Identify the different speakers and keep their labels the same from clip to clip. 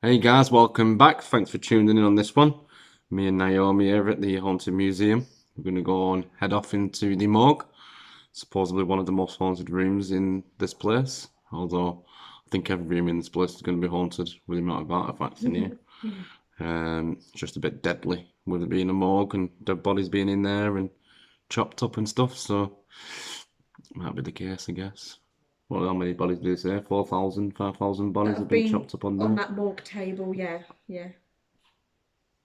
Speaker 1: Hey guys, welcome back. Thanks for tuning in on this one. Me and Naomi here at the Haunted Museum. We're going to go and head off into the morgue, supposedly one of the most haunted rooms in this place. Although I think every room in this place is going to be haunted with the amount of artifacts in here. It's just a bit deadly with it being a morgue and dead bodies being in there and chopped up and stuff. So might be the case, I guess. Well, how many bodies do they say? 4,000, 5,000
Speaker 2: That
Speaker 1: bodies
Speaker 2: have
Speaker 1: have been
Speaker 2: been
Speaker 1: chopped up on
Speaker 2: on
Speaker 1: there.
Speaker 2: that morgue table, yeah, yeah.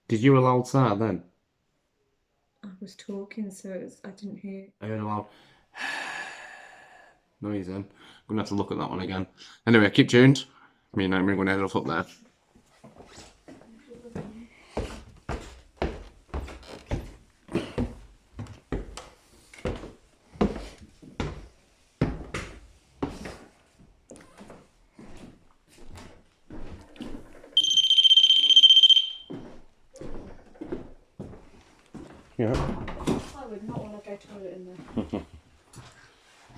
Speaker 1: Did you allow outside then?
Speaker 2: I was talking, so I didn't hear.
Speaker 1: Are you allowed? No, he's in. I'm gonna have to look at that one again. Anyway, keep tuned. Me and Naomi are gonna head off up there. Yeah.
Speaker 2: I would not want to go toilet in there.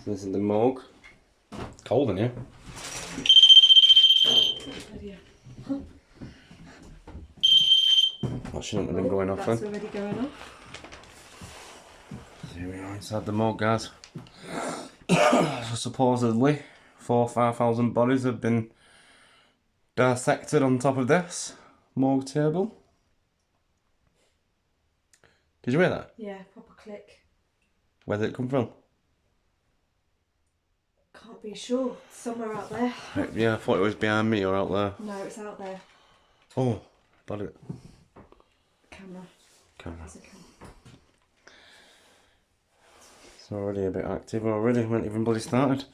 Speaker 1: So this is the morgue. It's cold in here. That shouldn't have been going off
Speaker 2: That's
Speaker 1: then.
Speaker 2: already going off.
Speaker 1: Here we are inside the morgue, guys. So supposedly, 4,000 5,000 bodies have been dissected on top of this morgue table. Did you hear that?
Speaker 2: Yeah, proper click.
Speaker 1: Where did it come from?
Speaker 2: Can't be sure. Somewhere out there.
Speaker 1: Yeah, I thought it was behind me or out there.
Speaker 2: No, it's out there.
Speaker 1: Oh, body.
Speaker 2: Camera.
Speaker 1: Camera.
Speaker 2: There's a camera.
Speaker 1: It's already a bit active already. We haven't even bloody started.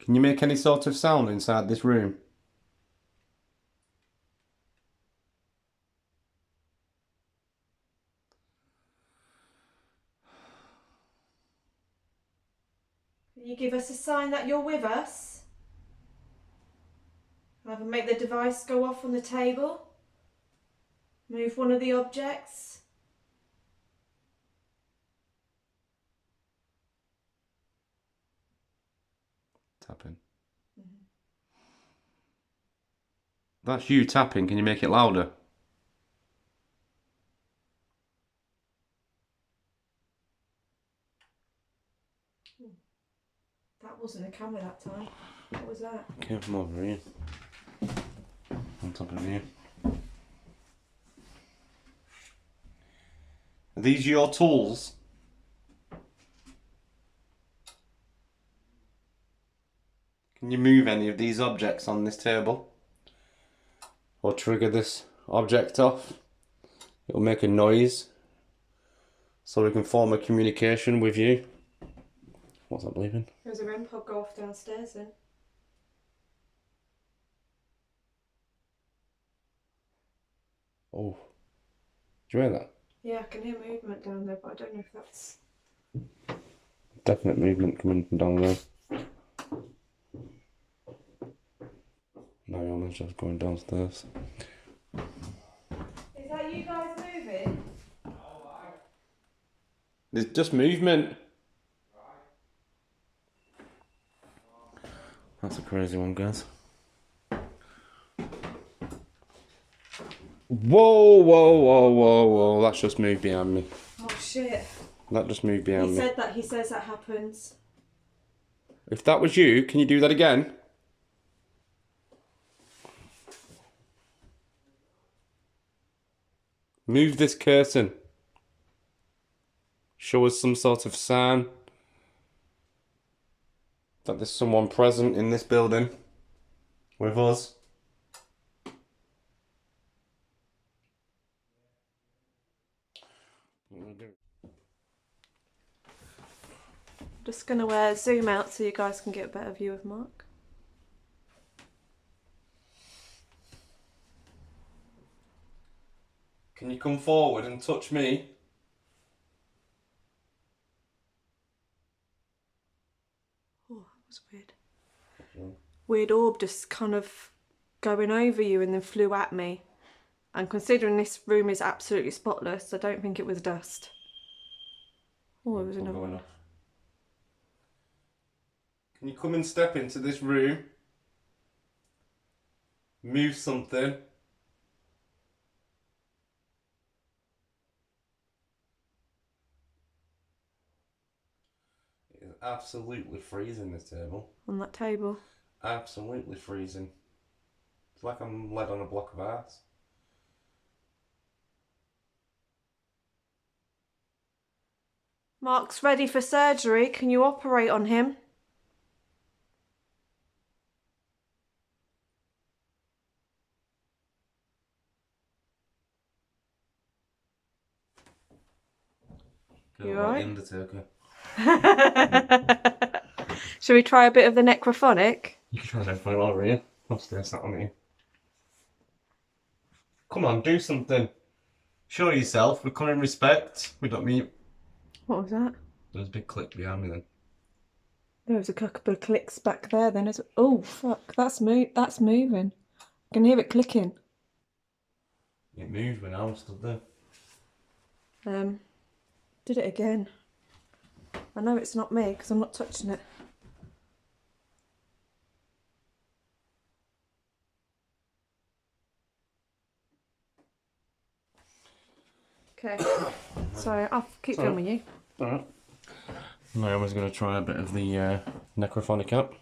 Speaker 1: Can you make any sort of sound inside this room?
Speaker 2: Can you give us a sign that you're with us? Either make the device go off on the table. Move one of the objects.
Speaker 1: Tapping. That's you tapping. Can you make it louder?
Speaker 2: That wasn't a camera that time. What was that?
Speaker 1: Okay, come over here. On top of here. Are these your tools? Can you move any of these objects on this table? Or trigger this object off? It'll make a noise. So we can form a communication with you. What's that bleeping?
Speaker 2: There's a REM pod go off downstairs then.
Speaker 1: Oh. Do you hear that?
Speaker 2: Yeah, I can hear movement down there, but I don't know if that's...
Speaker 1: Definite movement coming from down there. Naomi's just going downstairs.
Speaker 2: Is that you guys moving?
Speaker 1: There's just movement. That's a crazy one, guys. Whoa, whoa, whoa, whoa, whoa. That's just moved behind me.
Speaker 2: Oh shit.
Speaker 1: That just moved behind me.
Speaker 2: He says that happens.
Speaker 1: If that was you, can you do that again? Move this curtain. Show us some sort of sign that there's someone present in this building with us.
Speaker 2: Just gonna zoom out so you guys can get a better view of Mark.
Speaker 1: Can you come forward and touch me?
Speaker 2: Oh, that was weird. Weird orb just kind of going over you and then flew at me. And considering this room is absolutely spotless, I don't think it was dust. Oh, it was another one.
Speaker 1: Can you come and step into this room? Move something. It's absolutely freezing, this table.
Speaker 2: On that table.
Speaker 1: Absolutely freezing. It's like I'm led on a block of ice.
Speaker 2: Mark's ready for surgery. Can you operate on him? You alright?
Speaker 1: Undertaker.
Speaker 2: Shall we try a bit of the necrophonic?
Speaker 1: You can try that for over here. What's this? That on here. Come on, do something. Show yourself. We come in respect. We don't mean.
Speaker 2: What was that?
Speaker 1: There's a big click behind me then.
Speaker 2: There was a couple of clicks back there then. Oh fuck! That's moving. I can hear it clicking.
Speaker 1: It moved when I was stood there.
Speaker 2: Did it again. I know it's not me because I'm not touching it. Okay. Sorry, I'll keep filming you.
Speaker 1: Alright. Naomi's going to try a bit of the necrophonic app.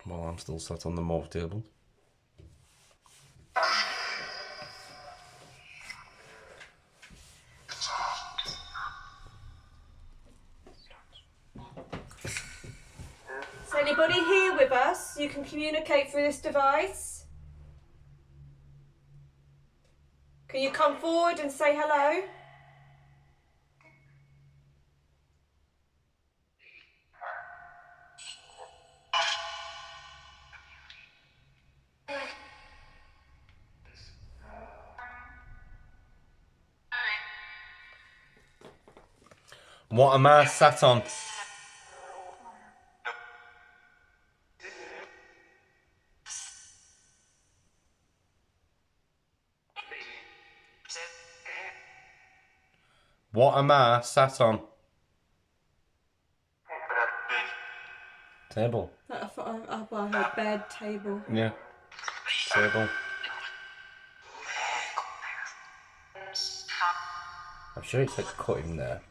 Speaker 1: While I'm still sat on the morph table.
Speaker 2: Is anybody here with us? You can communicate through this device. Can you come forward and say hello?
Speaker 1: What am I sat on? What am I sat on? Table.
Speaker 2: I thought I heard bed, table.
Speaker 1: Yeah. Table. I'm sure it said cut him there.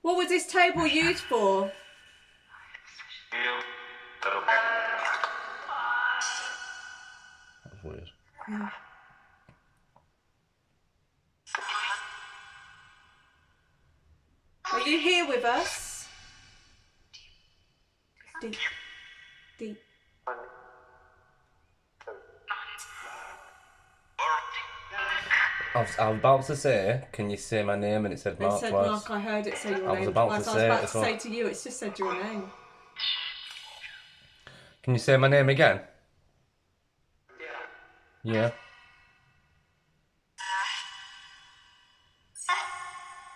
Speaker 2: What was this table used for?
Speaker 1: That's weird.
Speaker 2: Yeah. Are you here with us? Deep. Deep.
Speaker 1: I was about to say, can you say my name? And it said Mark
Speaker 2: It said
Speaker 1: twice.
Speaker 2: Mark, I heard it say your name.
Speaker 1: I was about to
Speaker 2: say to you, it's just said your name.
Speaker 1: Can you say my name again? Yeah.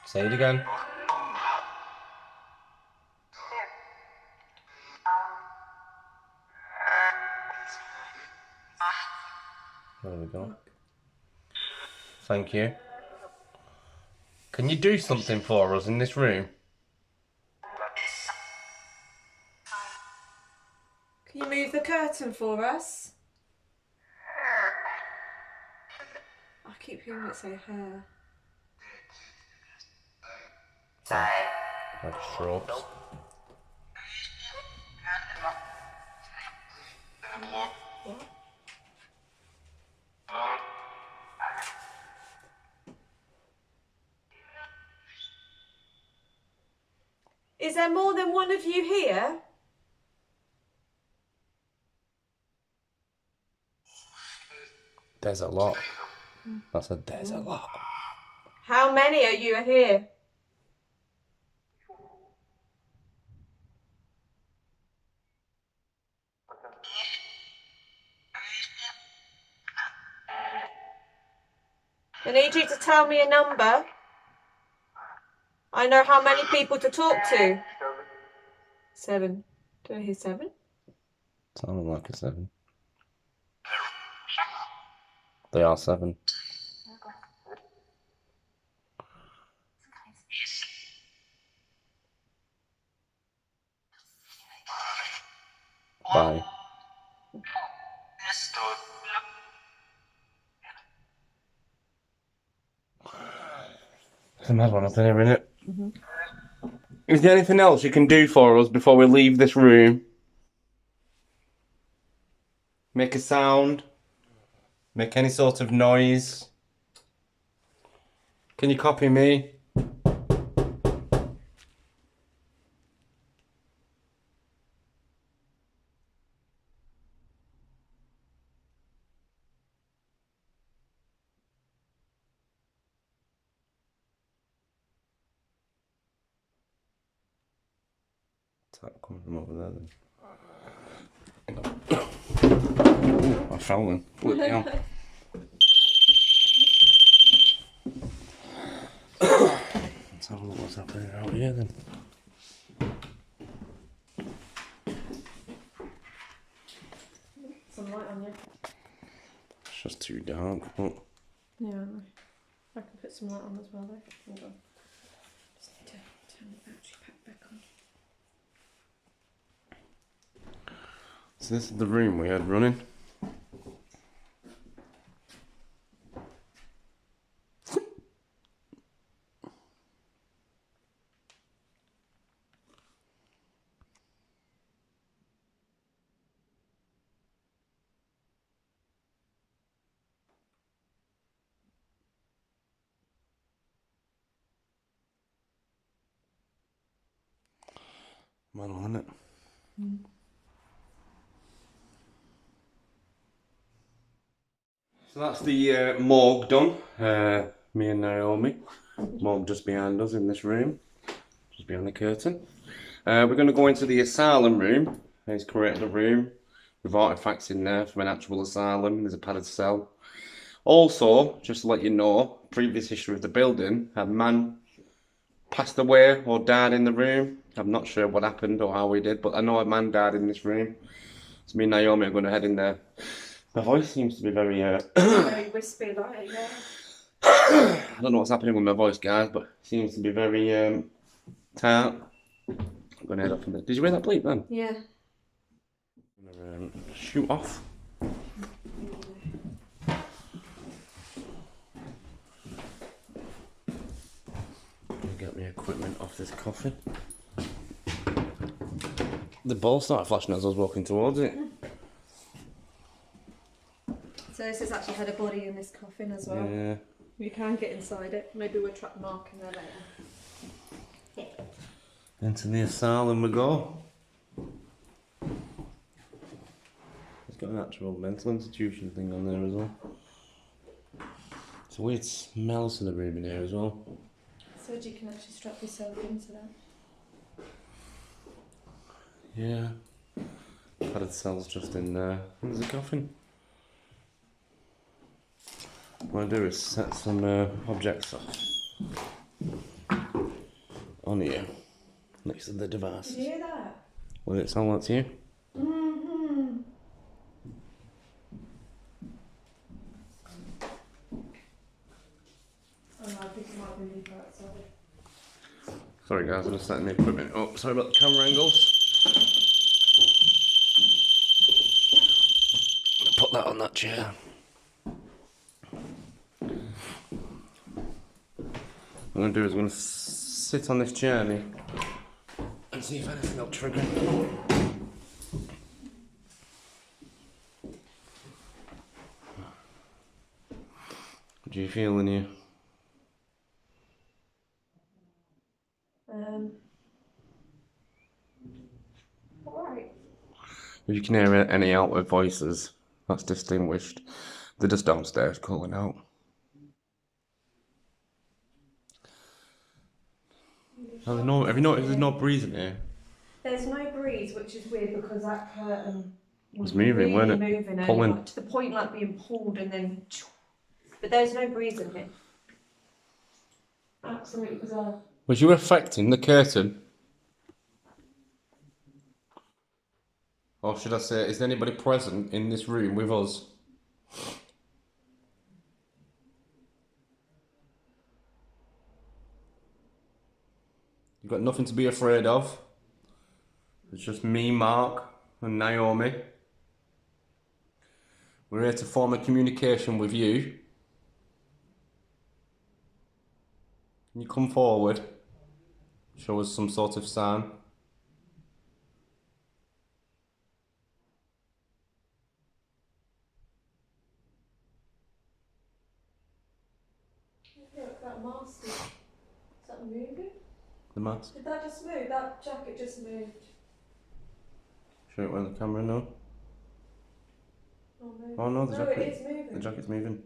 Speaker 1: Say it again. There we go. Thank you. Can you do something for us in this room?
Speaker 2: Can you move the curtain for us? I keep hearing it say hair.
Speaker 1: Like shrubs.
Speaker 2: What? Is there more than one of you here?
Speaker 1: There's a lot. I said there's a lot.
Speaker 2: How many are you here? I need you to tell me a number. I know how many people to talk to. 7. Do I hear 7?
Speaker 1: Sounded like a 7. They are 7. Bye. It's a mad one up there, isn't it?
Speaker 2: Mm-hmm.
Speaker 1: Is there anything else you can do for us before we leave this room? Make a sound? Make any sort of noise? Can you copy me? What's that coming from over there then? Ooh, I fell then. Bloody hell. Let's have a look what's happening out here then.
Speaker 2: Some light on you.
Speaker 1: It's just too dark. But...
Speaker 2: Yeah, I know. I can put some light on as well though. Hold on. Just need to turn the battery pack back on.
Speaker 1: So this is the room we had running. Man, isn't it?
Speaker 2: Mm.
Speaker 1: So that's the morgue done. Me and Naomi. Morgue just behind us in this room. Just behind the curtain. We're going to go into the asylum room. He's created a room with artefacts in there from an actual asylum. There's a padded cell. Also, just to let you know, previous history of the building, a man passed away or died in the room. I'm not sure what happened or how he did, but I know a man died in this room. So me and Naomi are going to head in there. My voice seems to be very...
Speaker 2: Very wispy, like, yeah.
Speaker 1: I don't know what's happening with my voice, guys, but it seems to be very tight. I'm going to head up in there. Did you hear that bleep then?
Speaker 2: Yeah.
Speaker 1: I'm going to shoot off. Get my equipment off this coffin. The ball started flashing as I was walking towards it.
Speaker 2: So this has actually had a body in this coffin as well.
Speaker 1: Yeah.
Speaker 2: You can get inside it. Maybe we'll trap Mark in there later. Yeah.
Speaker 1: Into the asylum we go. It's got an actual mental institution thing on there as well. It's a weird smell to the room in here as well.
Speaker 2: So you can actually strap yourself into that.
Speaker 1: Yeah. Padded cells just in there. There's a coffin. What I do is set some objects on here next to the devices.
Speaker 2: Did you hear that?
Speaker 1: Will it sound like to you?
Speaker 2: Mm-hmm. Oh no, I think it might be me outside.
Speaker 1: Sorry guys, I'm just setting the equipment up. Sorry about the camera angles. I'm gonna put that on that chair. What I'm going to do is I'm going to sit on this journey and see if anything will trigger. What do you feel in here?
Speaker 2: Alright.
Speaker 1: If you can hear any outward voices, that's distinguished. They're just downstairs calling out. Have you noticed there's no breeze in here?
Speaker 2: There's no breeze, which is weird because that curtain was
Speaker 1: moving,
Speaker 2: really
Speaker 1: weren't it?
Speaker 2: moving
Speaker 1: Pulling.
Speaker 2: like, to the point like being pulled and then. But there's no breeze in here. Absolutely bizarre.
Speaker 1: Was you affecting the curtain? Or should I say, is there anybody present in this room with us? You've got nothing to be afraid of. It's just me, Mark, and Naomi. We're here to form a communication with you. Can you come forward? Show us some sort of sign.
Speaker 2: Look, that mask is that moving?
Speaker 1: The mask.
Speaker 2: Did that just move? That jacket just moved.
Speaker 1: Show it on the camera now.
Speaker 2: Oh, maybe.
Speaker 1: Oh no, the jacket.
Speaker 2: It is moving.
Speaker 1: The jacket's moving.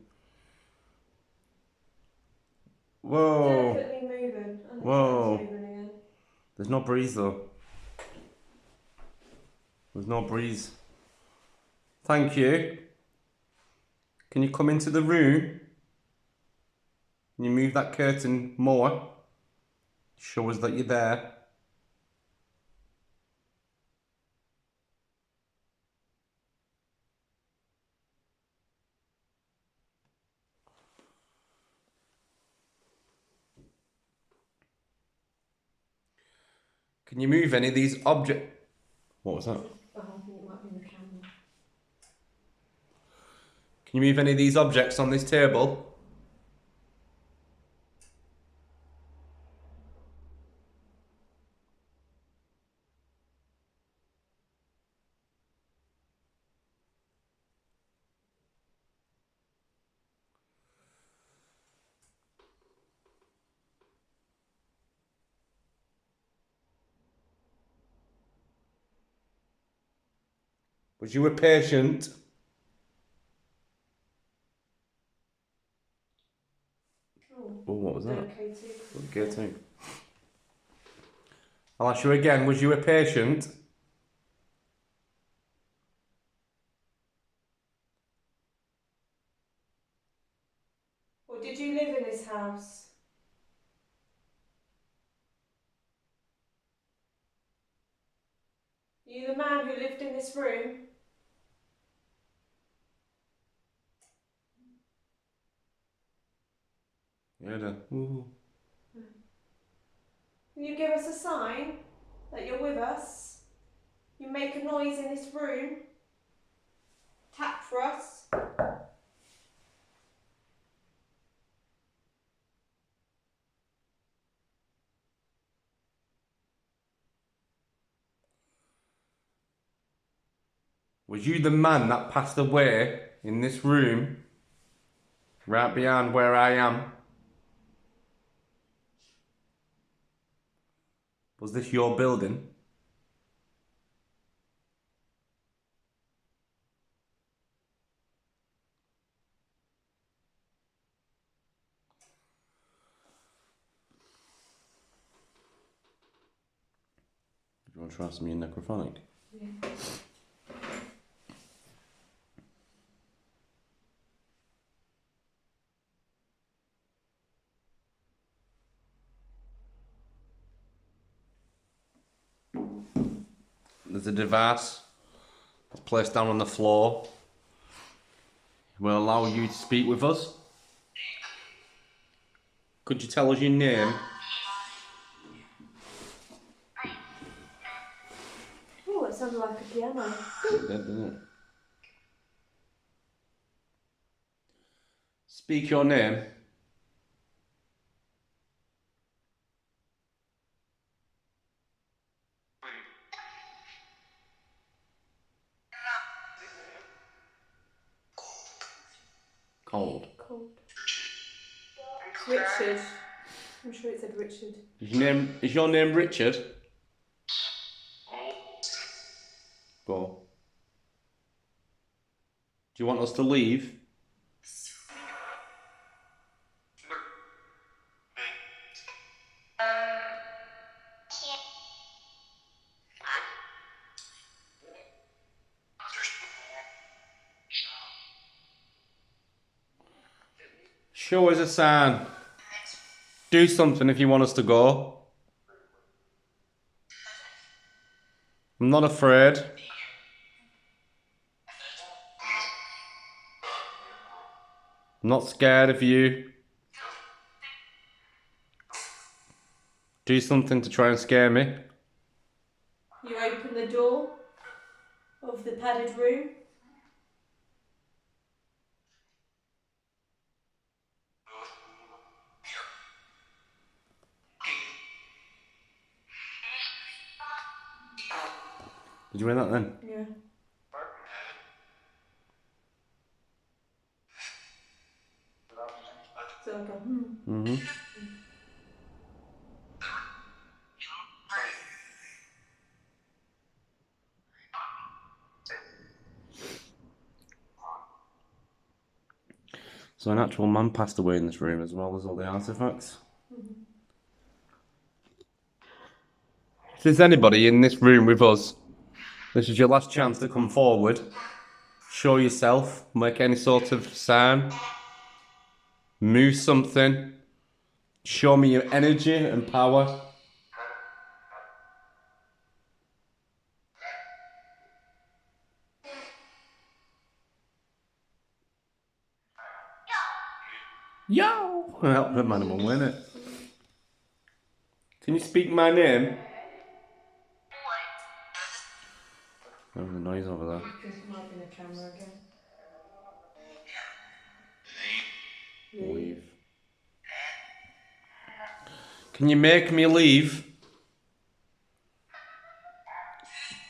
Speaker 1: Whoa.
Speaker 2: Definitely moving. And the
Speaker 1: Whoa.
Speaker 2: cat's moving again.
Speaker 1: There's no breeze though. There's no breeze. Thank you. Can you come into the room? Can you move that curtain more? Show us that you're there. Can you move any of these objects? What was that?
Speaker 2: Oh, I think it might be in the camera.
Speaker 1: Can you move any of these objects on this table? Was you a patient? Oh, what was that? Okay. I'll ask you again, was you a patient?
Speaker 2: Or did you live in this house? You the man who lived in this room?
Speaker 1: Yeah. Ooh.
Speaker 2: Can you give us a sign that you're with us? You make a noise in this room. Tap for us.
Speaker 1: Was you the man that passed away in this room? Right behind where I am? Was this your building? Do you want to trust me in necrophonic?
Speaker 2: Yeah.
Speaker 1: There's a device that's placed down on the floor. It will allow you to speak with us. Could you tell us your name?
Speaker 2: Oh, it sounded like a piano.
Speaker 1: It did, didn't it? Speak your name. Cold.
Speaker 2: Cold. Richard. I'm sure it said Richard.
Speaker 1: Is your name Richard? Go. Do you want us to leave? Show us a sign. Do something if you want us to go. I'm not afraid. I'm not scared of you. Do something to try and scare me.
Speaker 2: You open the door. of the padded room.
Speaker 1: Did you hear that then?
Speaker 2: Yeah. So I go,
Speaker 1: Mm-hmm. So an actual man passed away in this room as well as all the artifacts. If there's anybody in this room with us, this is your last chance to come forward, show yourself, make any sort of sound, move something, show me your energy and power. Yo! Well, that man won't win it. Can you speak my name? There's a noise over there.
Speaker 2: I think it might be the camera again.
Speaker 1: Leave. Can you make me leave?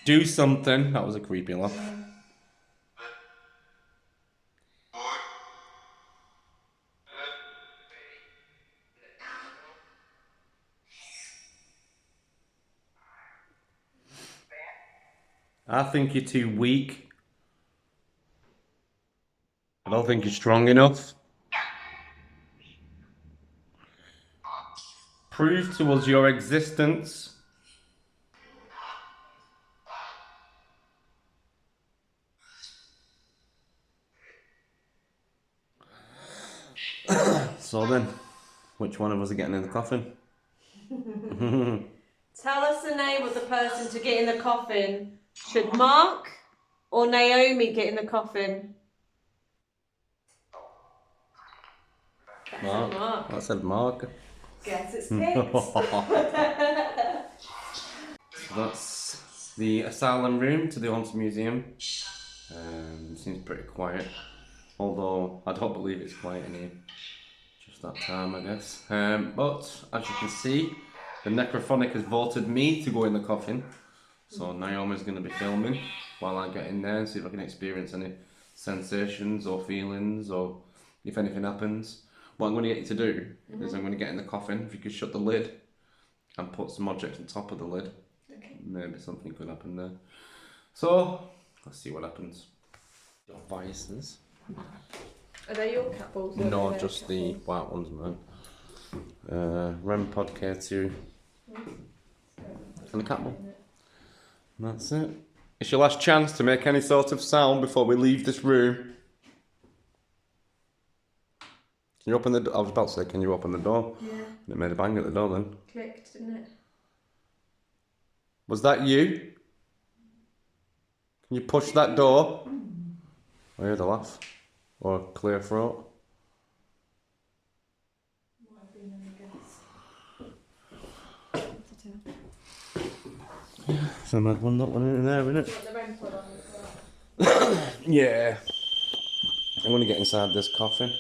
Speaker 1: Do something. That was a creepy laugh. I think you're too weak. I don't think you're strong enough. Prove to us your existence. So then, which one of us are getting in the coffin?
Speaker 2: Tell us the name of the person to get in the coffin. Should Mark or Naomi get in the coffin?
Speaker 1: Mark.
Speaker 2: Mark.
Speaker 1: I said Mark.
Speaker 2: Guess it's picked.
Speaker 1: That's the asylum room to the Haunted Museum. Seems pretty quiet. Although I don't believe it's quiet in here. Just that time, I guess. But as you can see, the Necrophonic has voted me to go in the coffin. So Naomi's going to be filming while I get in there and see if I can experience any sensations or feelings or if anything happens. What I'm going to get you to do is I'm going to get in the coffin. If you could shut the lid and put some objects on top of the lid, maybe something could happen there. So let's see what happens. Devices.
Speaker 2: Are they your cat balls?
Speaker 1: No, just the white ones, man. REM Pod K2 and the cat ball. And that's it. It's your last chance to make any sort of sound before we leave this room. Can you open the door? I was about to say, can you open the door?
Speaker 2: Yeah.
Speaker 1: And it made a bang at the door then.
Speaker 2: Clicked, didn't it?
Speaker 1: Was that you? Can you push that door? I heard a laugh. Or a clear throat.
Speaker 2: Might have been in, I guess.
Speaker 1: So mad one, that one in there, innit?
Speaker 2: Got the REM pod on as well.
Speaker 1: Yeah. I'm gonna get inside this coffin.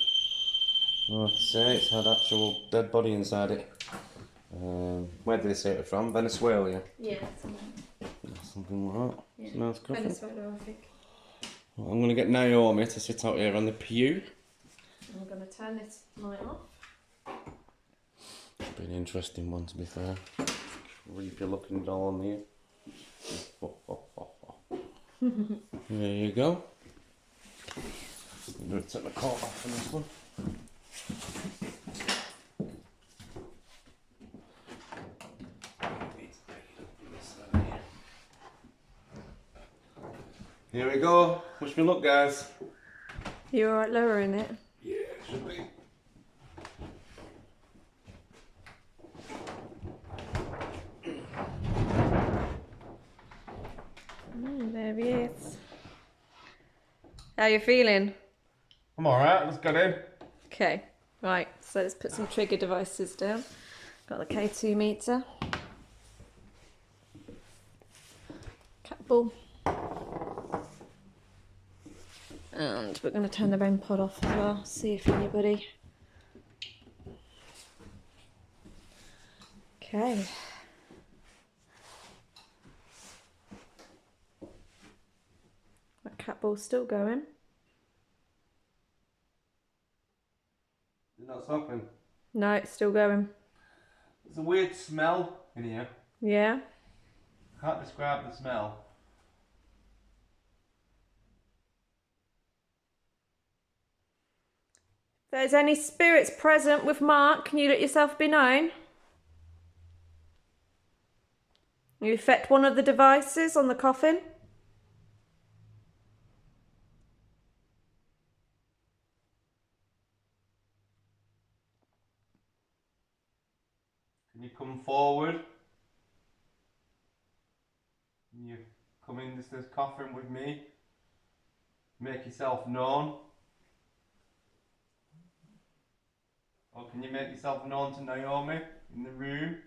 Speaker 1: Like I say, it's had actual dead body inside it. Where did they say it was from? Venezuela?
Speaker 2: Yeah,
Speaker 1: Something like that.
Speaker 2: yeah.
Speaker 1: It's a nice coffin.
Speaker 2: Venezuela, I think.
Speaker 1: Well, I'm gonna get Naomi to sit out here on the pew.
Speaker 2: I'm going to turn this light off.
Speaker 1: It's been an interesting one, to be fair. Creepy looking doll on here. There you go. I'm going to take my coat off on this one. Here we go. Wish me luck, guys.
Speaker 2: You alright lowering it?
Speaker 1: Yeah, should be.
Speaker 2: There he is. How you feeling?
Speaker 1: I'm alright, let's get in.
Speaker 2: Okay, right, so let's put some trigger devices down. Got the K2 meter. Cat ball. And we're going to turn the REM pod off as well, see if anybody... Okay. That cat ball's still going.
Speaker 1: Is it not stopping?
Speaker 2: No, it's still going.
Speaker 1: There's a weird smell in here.
Speaker 2: Yeah?
Speaker 1: Can't describe the smell.
Speaker 2: If there's any spirits present with Mark, can you let yourself be known? You affect one of the devices on the coffin?
Speaker 1: Can you come forward? Can you come into this coffin with me? Make yourself known? Or can you make yourself known to Naomi in the room?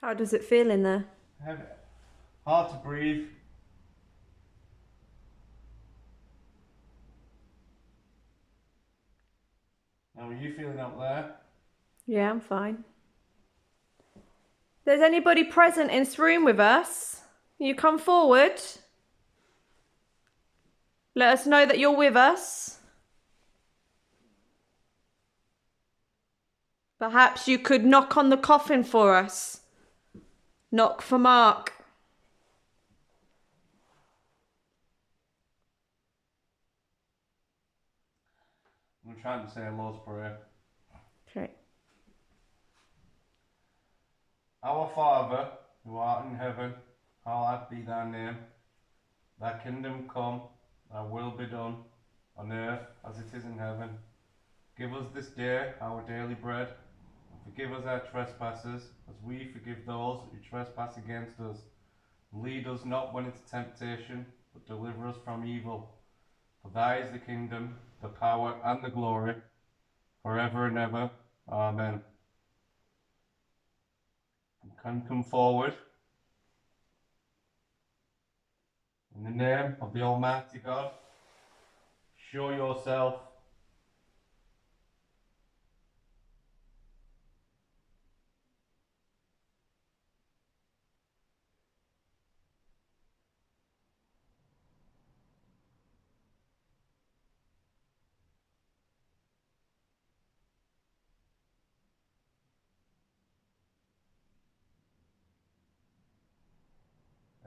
Speaker 2: How does it feel in there?
Speaker 1: Heavy. Hard to breathe. How are you feeling out there?
Speaker 2: Yeah, I'm fine. If there's anybody present in this room with us, you come forward. Let us know that you're with us. Perhaps you could knock on the coffin for us. Knock for Mark.
Speaker 1: I'm trying to say a Lord's Prayer.
Speaker 2: Okay.
Speaker 1: Our Father, who art in heaven, hallowed be thy name. Thy kingdom come, thy will be done, on earth as it is in heaven. Give us this day our daily bread, and forgive us our trespasses, as we forgive those who trespass against us. Lead us not when into temptation, but deliver us from evil. For thy is the kingdom, the power, and the glory, forever and ever. Amen. You can come forward. In the name of the Almighty God, show yourself.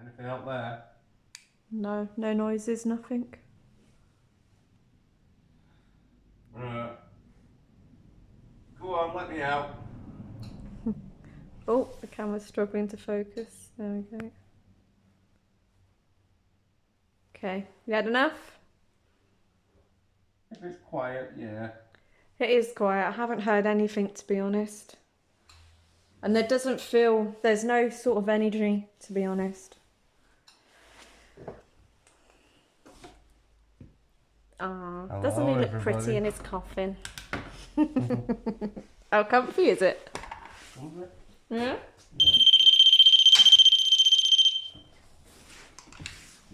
Speaker 1: Anything out there?
Speaker 2: No, no noises, nothing.
Speaker 1: Go on, let me out.
Speaker 2: Oh, the camera's struggling to focus. There we go. Okay, you had enough?
Speaker 1: If it's quiet, yeah.
Speaker 2: It is quiet. I haven't heard anything, to be honest. And there doesn't feel, there's no sort of energy, to be honest. Ah, doesn't he look pretty in his coffin? How comfy is it? Yeah?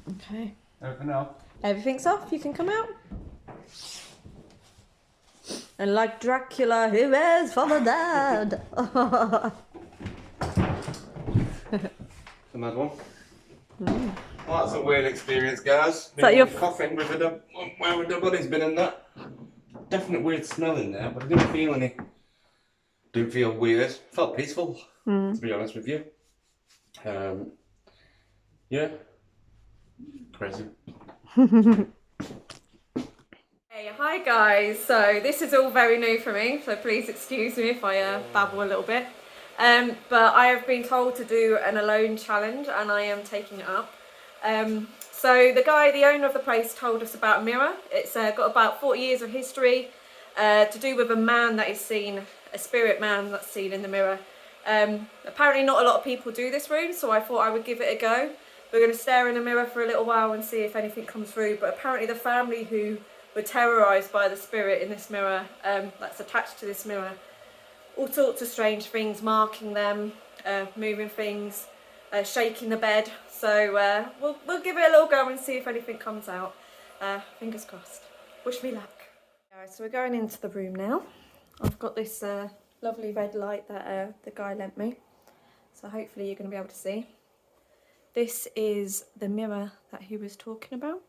Speaker 2: Okay.
Speaker 1: Everything else?
Speaker 2: Everything's off, you can come out. And like Dracula, who is for the dead?
Speaker 1: The mad one. Well, that's a weird experience, guys.
Speaker 2: Is that your
Speaker 1: coffin with where the body's been in that? Definite weird smell in there, but I didn't feel any. Didn't feel weird. Felt peaceful, to be honest with you. Yeah. Crazy.
Speaker 2: Hey, hi guys. So this is all very new for me, so please excuse me if I babble a little bit. But I have been told to do an alone challenge and I am taking it up. So the owner of the place told us about a mirror. It's got about 40 years of history to do with a man that is seen, a spirit man that's seen in the mirror. Apparently not a lot of people do this room, so I thought I would give it a go. We're going to stare in the mirror for a little while and see if anything comes through, but apparently the family who were terrorised by the spirit in this mirror, that's attached to this mirror, all sorts of strange things, marking them, moving things, shaking the bed. So we'll give it a little go and see if anything comes out. Fingers crossed. Wish me luck. Alright, so we're going into the room now. I've got this lovely red light that the guy lent me, so hopefully you're going to be able to see. This is the mirror that he was talking about.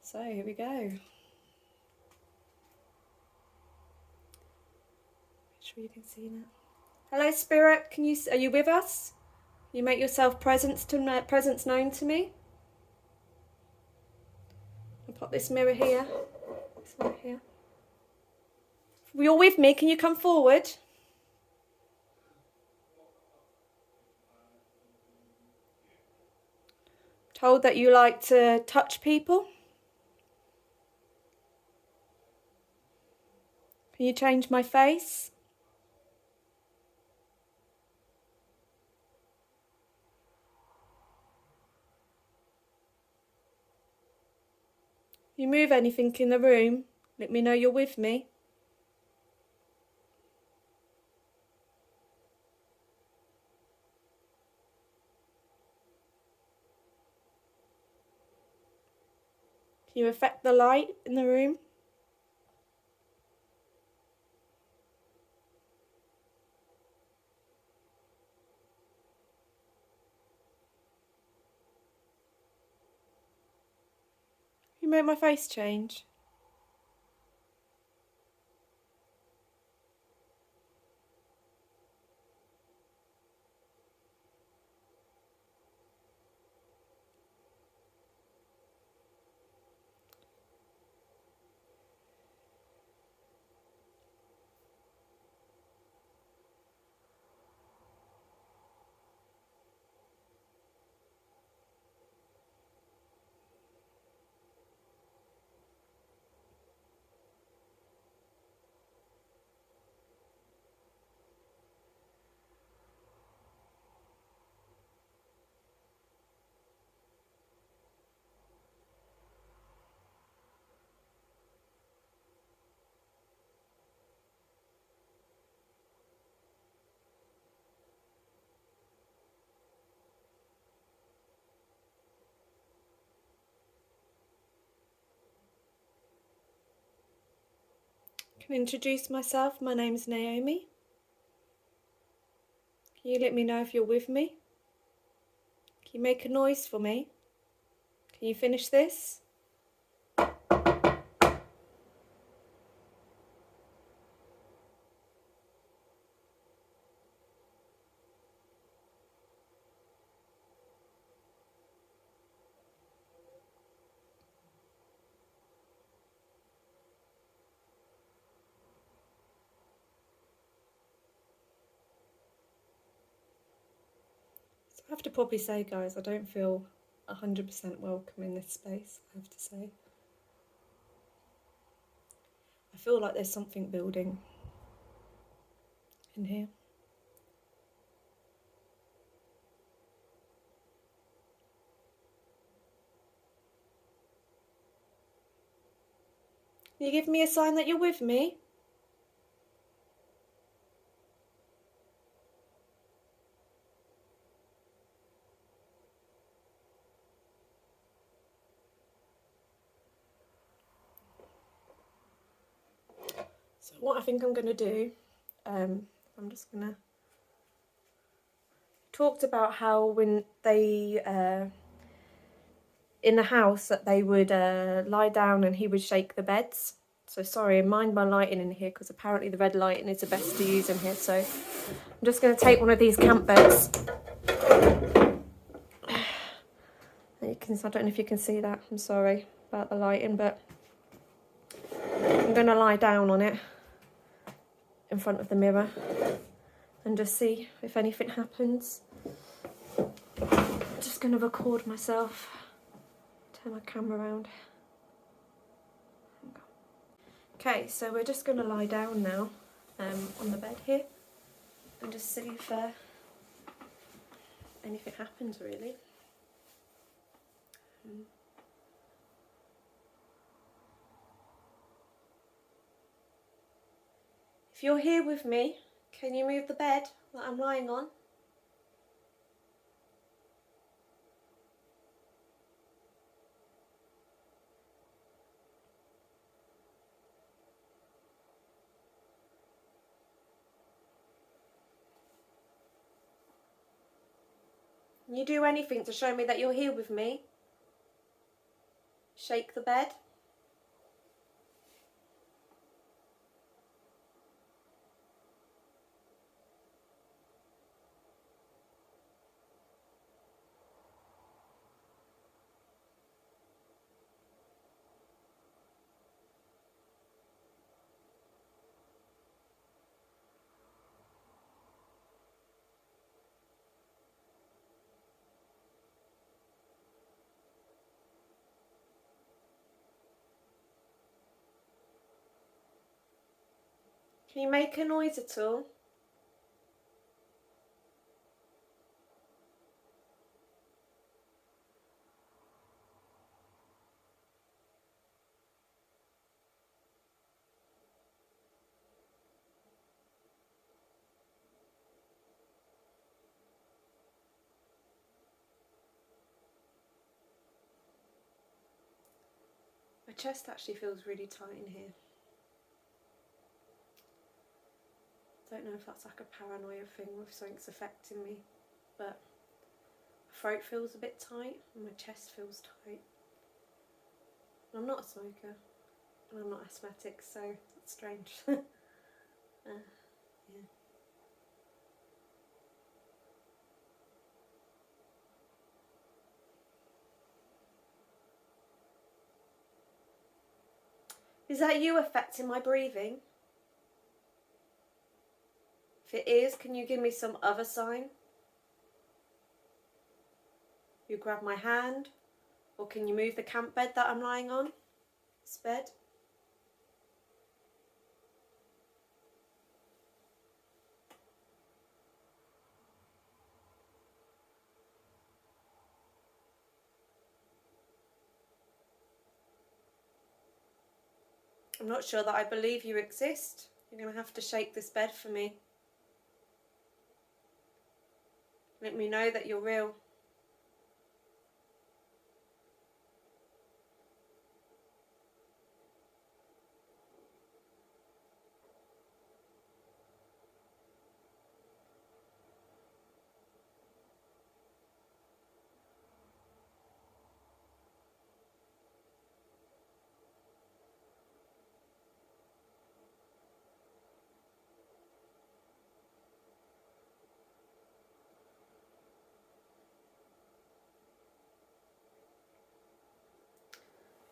Speaker 2: So here we go. Make sure you can see that. Hello, Spirit. Are you with us? You make yourself presence known to me. I'll pop this mirror here. This one here. You're with me. Can you come forward? Told that you like to touch people. Can you change my face? You move anything in the room, let me know you're with me. Can you affect the light in the room? You make my face change. Can I introduce myself? My name's Naomi. Can you let me know if you're with me? Can you make a noise for me? Can you finish this? So I have to probably say, guys, I don't feel 100% welcome in this space, I have to say. I feel like there's something building in here. Can you give me a sign that you're with me? So what I think I'm going to do, I'm just going to... Talked about how when they... in the house that they would lie down and he would shake the beds. So sorry, mind my lighting in here because apparently the red lighting is the best to use in here. So I'm just going to take one of these camp beds. I don't know if you can see that. I'm sorry about the lighting, but I'm going to lie down on it in front of the mirror and just see if anything happens. I'm just going to record myself. Turn my camera around. Okay, so we're just going to lie down now on the bed here and just see if anything happens, really. If you're here with me, can you move the bed that I'm lying on? Can you do anything to show me that you're here with me? Shake the bed. Can you make a noise at all? My chest actually feels really tight in here. Don't know if that's like a paranoia thing or if something's affecting me, but my throat feels a bit tight and my chest feels tight. And I'm not a smoker and I'm not asthmatic, so that's strange. Yeah. Is that you affecting my breathing? If it is, can you give me some other sign? You grab my hand, or can you move the camp bed that I'm lying on? This bed. I'm not sure that I believe you exist. You're going to have to shake this bed for me. Let me know that you're real.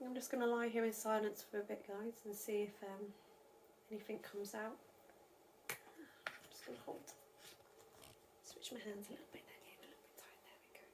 Speaker 2: I'm just going to lie here in silence for a bit, guys, and see if anything comes out. I'm just going to switch my hands a little bit, then get a little bit tight. There we go.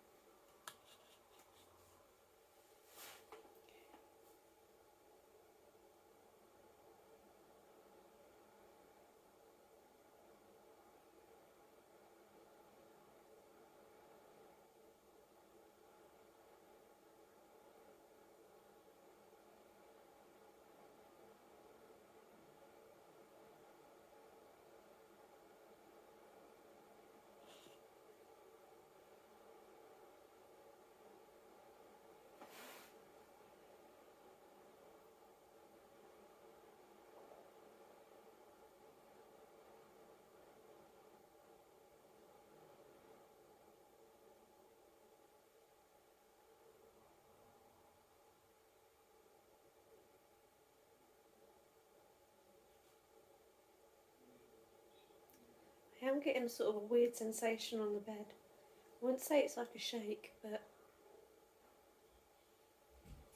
Speaker 2: I am getting sort of a weird sensation on the bed. I wouldn't say it's like a shake, but it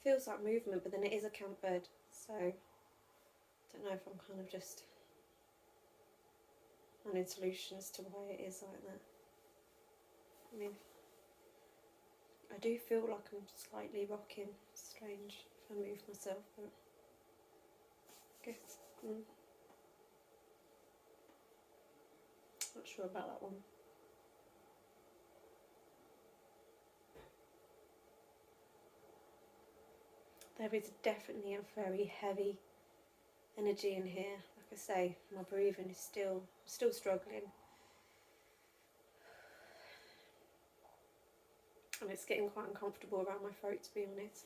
Speaker 2: feels like movement, but then it is a camp bed, so I don't know if I'm kind of just finding solutions to why it is like that. I mean, I do feel like I'm slightly rocking. It's strange if I move myself, but I guess not sure about that one. There is definitely a very heavy energy in here, like I say, my breathing is still struggling. And it's getting quite uncomfortable around my throat, to be honest.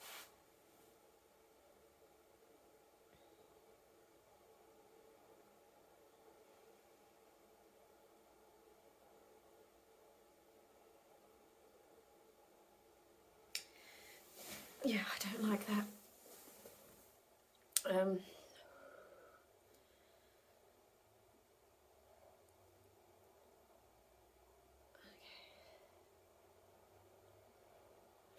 Speaker 2: Yeah, I don't like that. I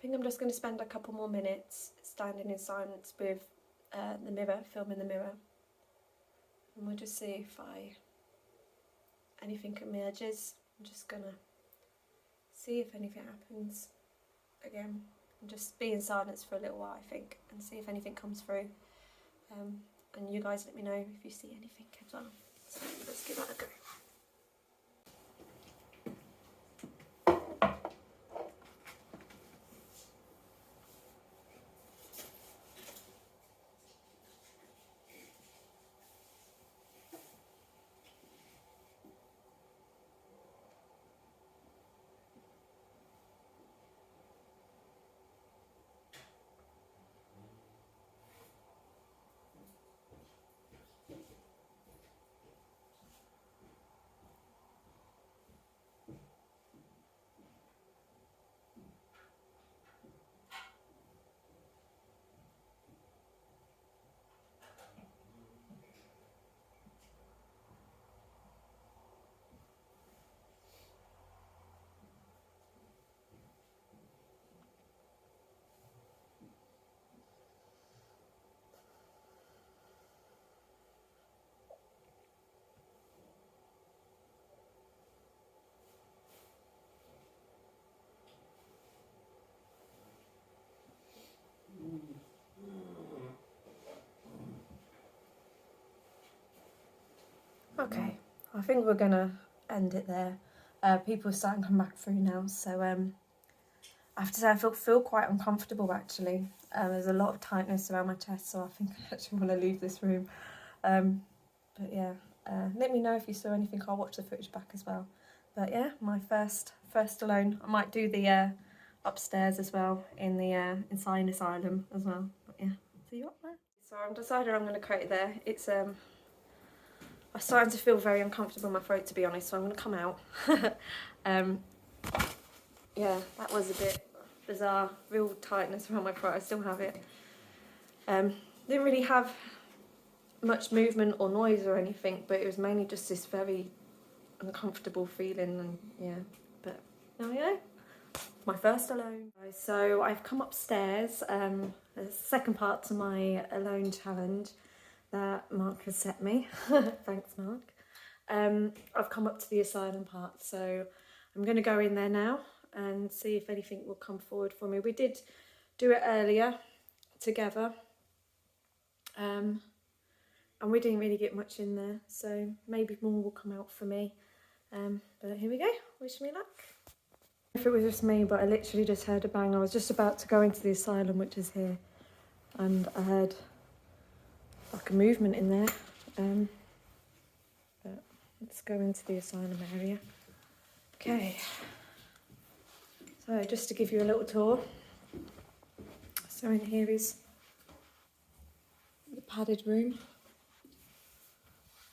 Speaker 2: think I'm just going to spend a couple more minutes standing in silence with the mirror, filming the mirror. And we'll just see if anything emerges. I'm just going to see if anything happens again. And just be in silence for a little while, I think, and see if anything comes through. And you guys let me know if you see anything as well. So let's give that a go. Okay, I think we're gonna end it there. People are starting to come back through now, so I have to say I feel quite uncomfortable actually. There's a lot of tightness around my chest, so I think I actually want to leave this room. But yeah, let me know if you saw anything. I'll watch the footage back as well. But yeah, my first alone. I might do the upstairs as well in the insane asylum as well. But yeah, see you up there. So I'm decided I'm going to cut it there. It's I'm starting to feel very uncomfortable in my throat, to be honest, so I'm going to come out. Yeah, that was a bit bizarre. Real tightness around my throat. I still have it. Didn't really have much movement or noise or anything, but it was mainly just this very uncomfortable feeling, and yeah, but now you know. My first alone. So I've come upstairs. There's a second part to my alone challenge that Mark has set me. Thanks, Mark. I've come up to the asylum part, so I'm going to go in there now and see if anything will come forward for me. We did do it earlier together, and we didn't really get much in there, so maybe more will come out for me. But here we go. Wish me luck. If it was just me, but I literally just heard a bang. I was just about to go into the asylum, which is here, and I heard like a movement in there. But let's go into the asylum area. Okay. So just to give you a little tour. So in here is the padded room.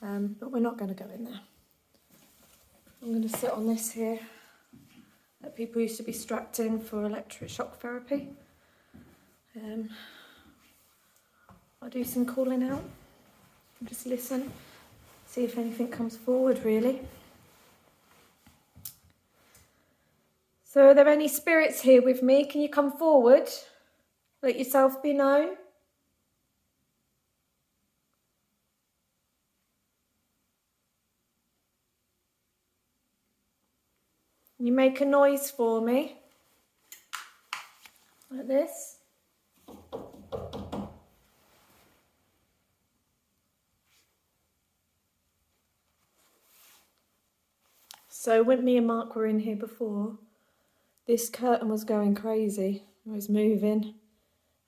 Speaker 2: But we're not going to go in there. I'm going to sit on this here that people used to be strapped in for electric shock therapy. I'll do some calling out, just listen, see if anything comes forward really. So are there any spirits here with me? Can you come forward? Let yourself be known. You make a noise for me, like this. So when me and Mark were in here before, this curtain was going crazy. It was moving.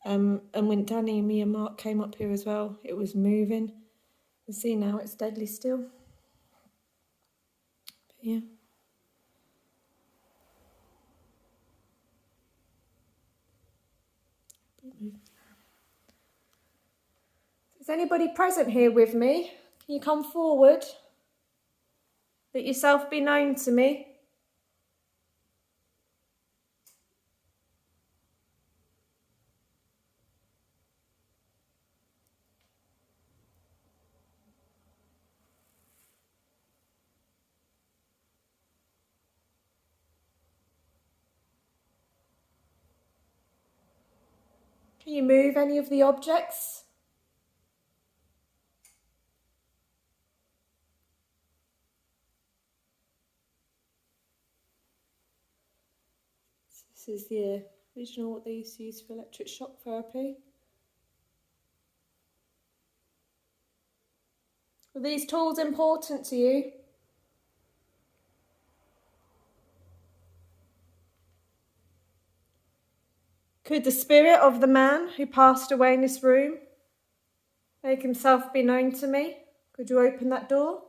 Speaker 2: And when Danny and me and Mark came up here as well, it was moving. You see now it's deadly still. But yeah. Is anybody present here with me? Can you come forward? Let yourself be known to me. Can you move any of the objects? This is the original, what they used to use for electric shock therapy. Are these tools important to you? Could the spirit of the man who passed away in this room make himself be known to me? Could you open that door?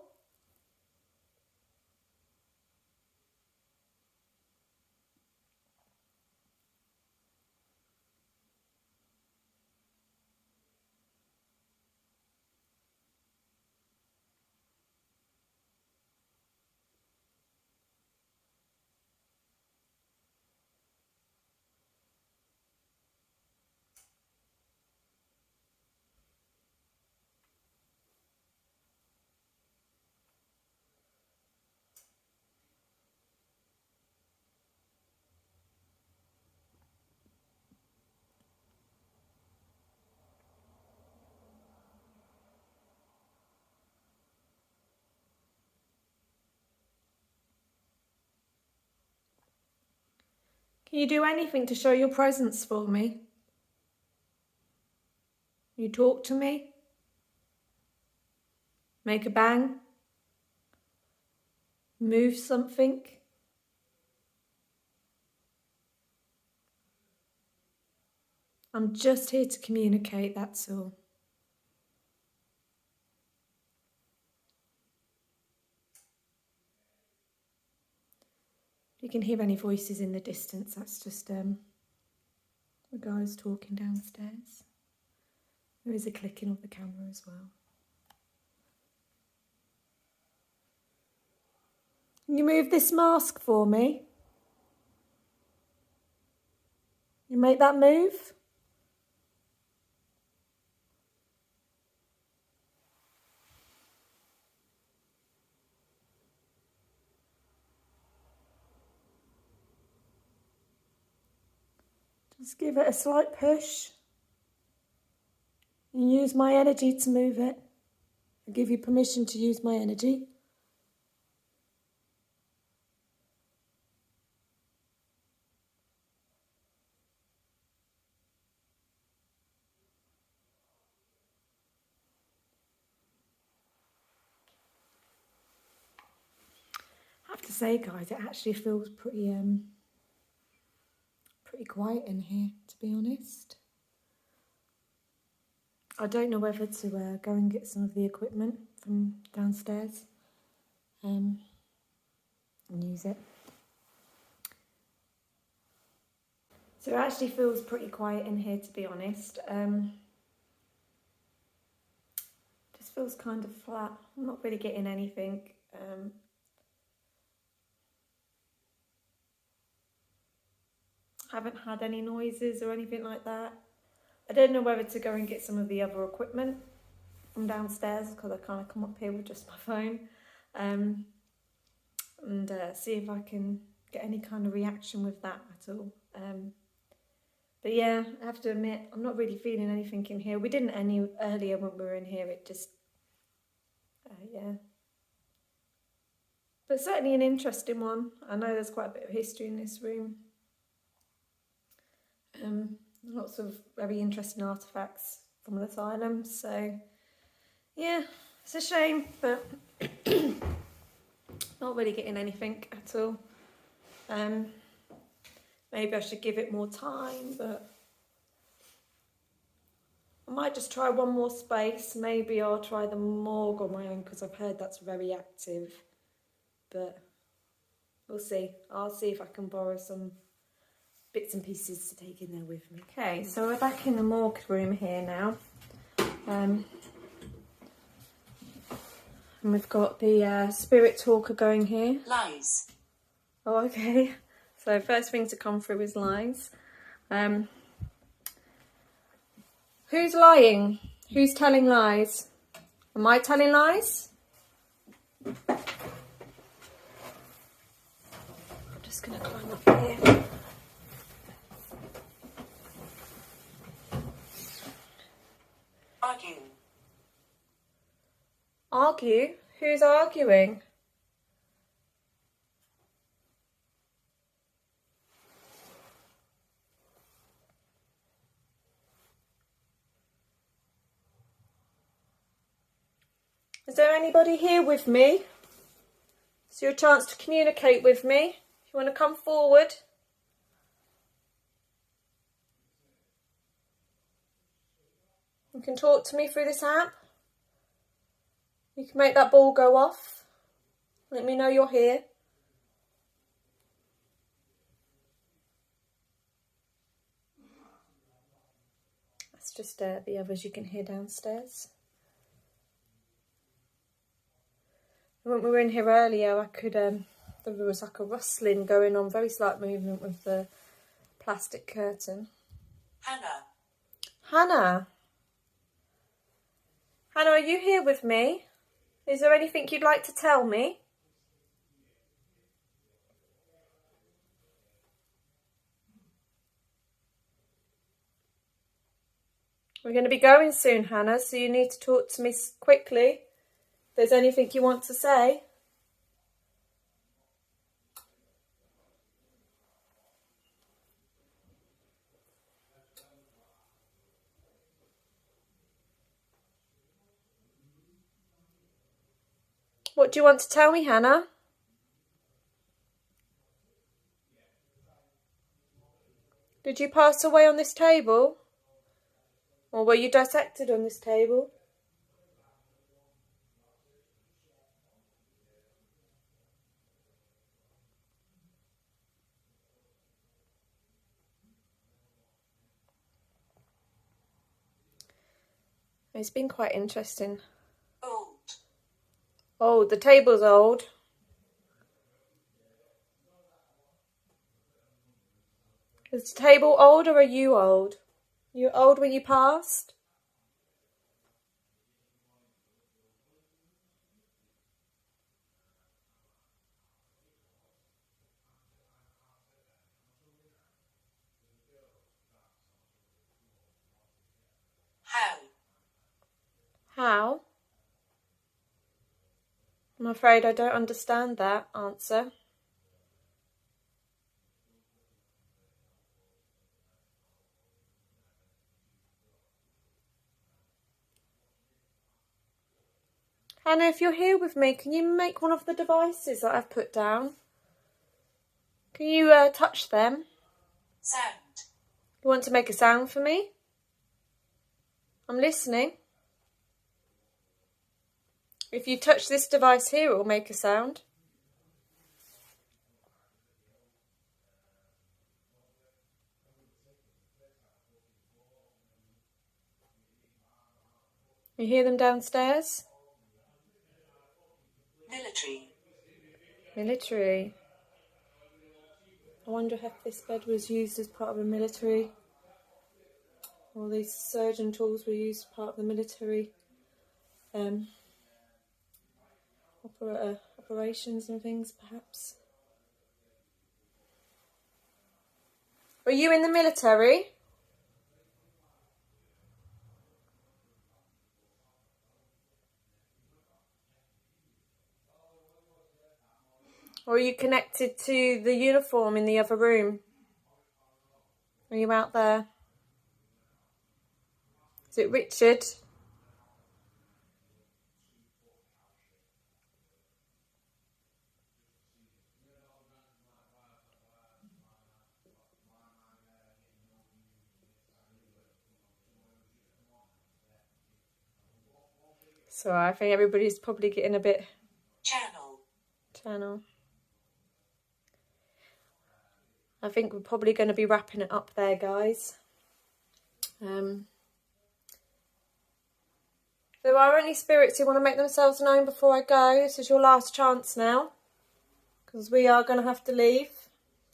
Speaker 2: Can you do anything to show your presence for me? You talk to me? Make a bang? Move something? I'm just here to communicate, that's all. If you can hear any voices in the distance, that's just the guys talking downstairs. There is a clicking of the camera as well. Can you move this mask for me? You make that move? Just give it a slight push. And use my energy to move it. I give you permission to use my energy. I have to say, guys, it actually feels pretty quiet in here, to be honest. I don't know whether to go and get some of the equipment from downstairs and use it. So it actually feels pretty quiet in here, to be honest. Just feels kind of flat. I'm not really getting anything. Haven't had any noises or anything like that. I don't know whether to go and get some of the other equipment from downstairs because I kind of come up here with just my phone and see if I can get any kind of reaction with that at all. But yeah, I have to admit, I'm not really feeling anything in here. We didn't any earlier when we were in here. It just, yeah. But certainly an interesting one. I know there's quite a bit of history in this room. Lots of very interesting artefacts from the asylum. So, yeah, it's a shame, but not really getting anything at all. Maybe I should give it more time, but I'm might just try one more space. Maybe I'll try the morgue on my own because I've heard that's very active. But we'll see. I'll see if I can borrow some bits and pieces to take in there with me. Okay, so we're back in the morgue room here now. And we've got the spirit talker going here.
Speaker 3: Lies.
Speaker 2: Oh, okay. So first thing to come through is lies. Who's lying? Who's telling lies? Am I telling lies? I'm just going to climb up here.
Speaker 3: Argue.
Speaker 2: Argue? Who's arguing? Is there anybody here with me? It's your chance to communicate with me. If you want to come forward. You can talk to me through this app. You can make that ball go off. Let me know you're here. That's just the others you can hear downstairs. When we were in here earlier, I could, there was like a rustling going on, very slight movement with the plastic curtain.
Speaker 3: Hannah.
Speaker 2: Hannah. Hannah, are you here with me? Is there anything you'd like to tell me? We're going to be going soon, Hannah, so you need to talk to me quickly. If there's anything you want to say. What do you want to tell me, Hannah? Did you pass away on this table? Or were you dissected on this table? It's been quite interesting.
Speaker 3: Old.
Speaker 2: Oh, the table's old. Is the table old or are you old? You old when you passed?
Speaker 3: How?
Speaker 2: How? I'm afraid I don't understand that answer. Hannah, if you're here with me, can you make one of the devices that I've put down? Can you touch them?
Speaker 3: Sound.
Speaker 2: You want to make a sound for me? I'm listening. If you touch this device here, it will make a sound. You hear them downstairs?
Speaker 3: Military.
Speaker 2: Military. I wonder if this bed was used as part of a military. All these surgeon tools were used as part of the military operations and things, perhaps. Were you in the military? Or are you connected to the uniform in the other room? Are you out there? Is it Richard? So I think everybody's probably getting a bit channel. I think we're probably going to be wrapping it up there, guys. If there are any spirits who want to make themselves known before I go, this is your last chance now, because we are going to have to leave.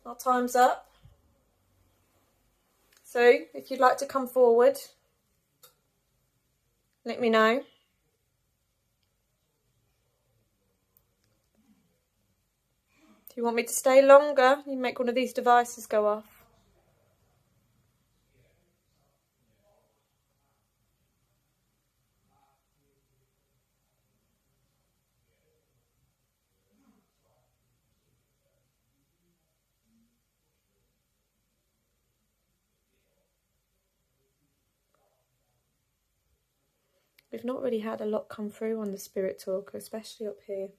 Speaker 2: Our time's up. So if you'd like to come forward, let me know. If you want me to stay longer, you make one of these devices go off. We've not really had a lot come through on the Spirit Talker, especially up here,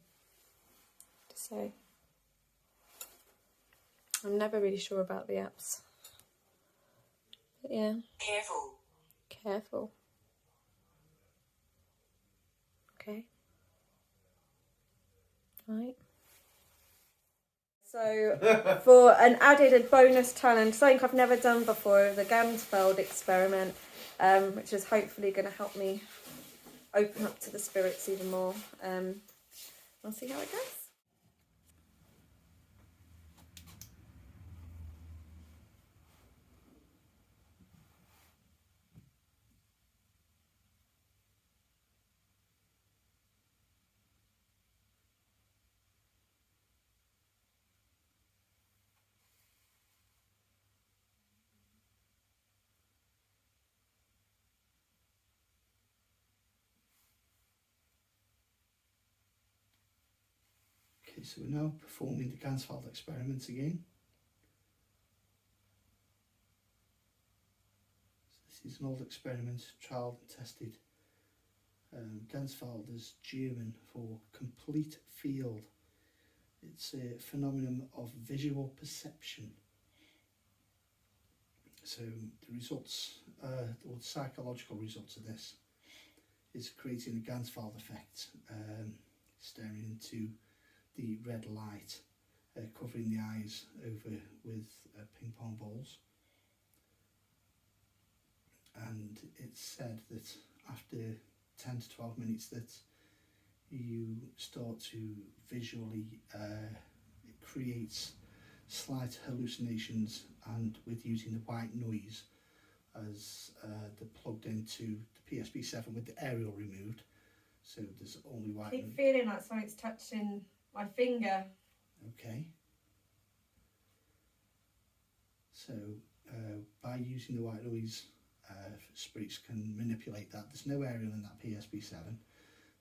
Speaker 2: to say. I'm never really sure about the apps. But yeah. Careful. Okay. Right. So, for an added bonus challenge, something I've never done before, the Gansfeld experiment, which is hopefully going to help me open up to the spirits even more. We'll see how it goes.
Speaker 4: Okay, so we're now performing the Gansfeld experiment again. So this is an old experiment, trialed and tested. Gansfeld is German for complete field. It's a phenomenon of visual perception. So the results, or the psychological results of this, is creating a Gansfeld effect, staring into the red light, covering the eyes over with ping pong balls. And it's said that after 10 to 12 minutes that you start to visually, it creates slight hallucinations, and with using the white noise as they're plugged into the PSP7 with the aerial removed, so there's only white noise. I keep feeling like something's touching my finger. Okay. So by using the white noise, spirits can manipulate that. There's no aerial in that PSP7,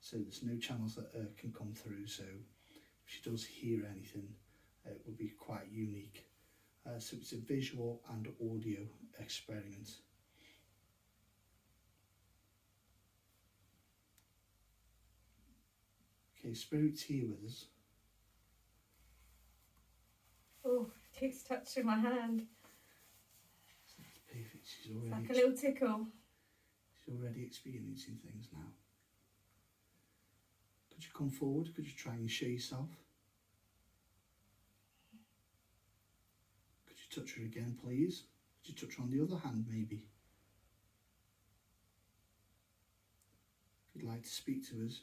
Speaker 4: so there's no channels that can come through, so if she does hear anything, it will be quite unique. So it's a visual and audio experiment. Okay, Spirit's here with us. Oh, it keeps touching my hand. That's perfect. She's already, it's like a little tickle. She's already experiencing things now. Could you come forward? Could you try and show yourself? Could you touch her again, please? Could you touch her on the other hand, maybe? If you'd like to speak to us.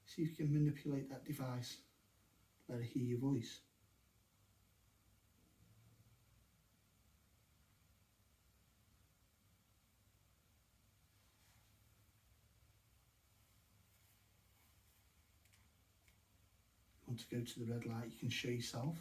Speaker 4: See if you can manipulate that device. Let her hear your voice. If you want to go to the red light, you can show yourself.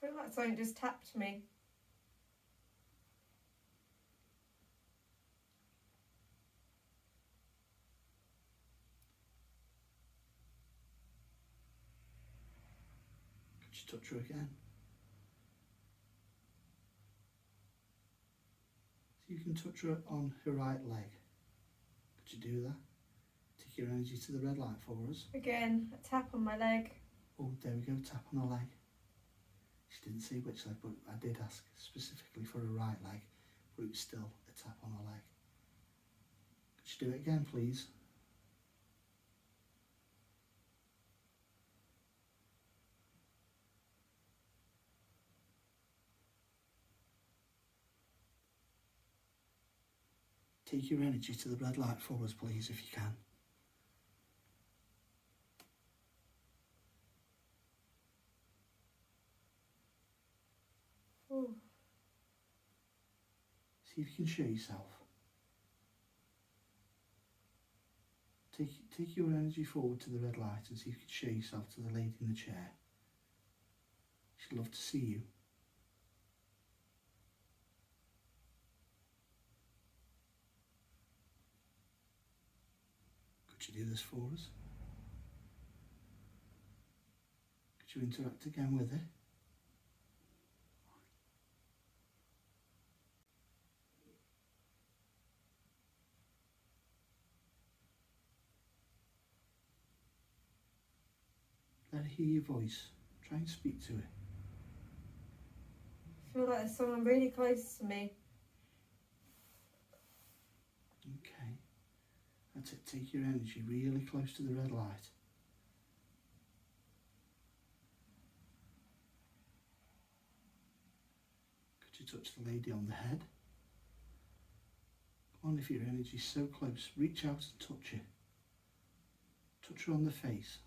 Speaker 2: I feel like something just tapped me.
Speaker 4: Could you touch her again? So you can touch her on her right leg. Could you do that? Take your energy to the red light for us.
Speaker 2: Again, a tap on my leg.
Speaker 4: Oh, there we go, tap on her leg. She didn't say which leg, but I did ask specifically for her right leg, but it was still a tap on her leg. Could you do it again, please? Take your energy to the red light for us, please, if you can.
Speaker 2: Ooh.
Speaker 4: See if you can show yourself. Take your energy forward to the red light and see if you can show yourself to the lady in the chair. She'd love to see you. Could you do this for us? Could you interact again with her? Let her hear your voice. Try and speak to her.
Speaker 2: I feel like there's someone really close to me.
Speaker 4: Okay. That's it. Take your energy really close to the red light. Could you touch the lady on the head? Come on, if your energy's so close, reach out and touch her. Touch her on the face.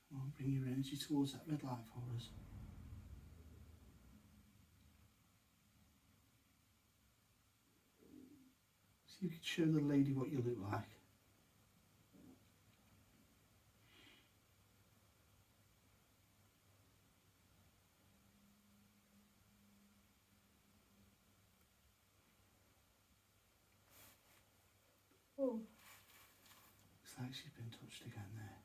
Speaker 4: Come on, bring your energy towards that red light for us. See if you could show the lady what you look like.
Speaker 2: Ooh.
Speaker 4: Looks like she's been touched again there.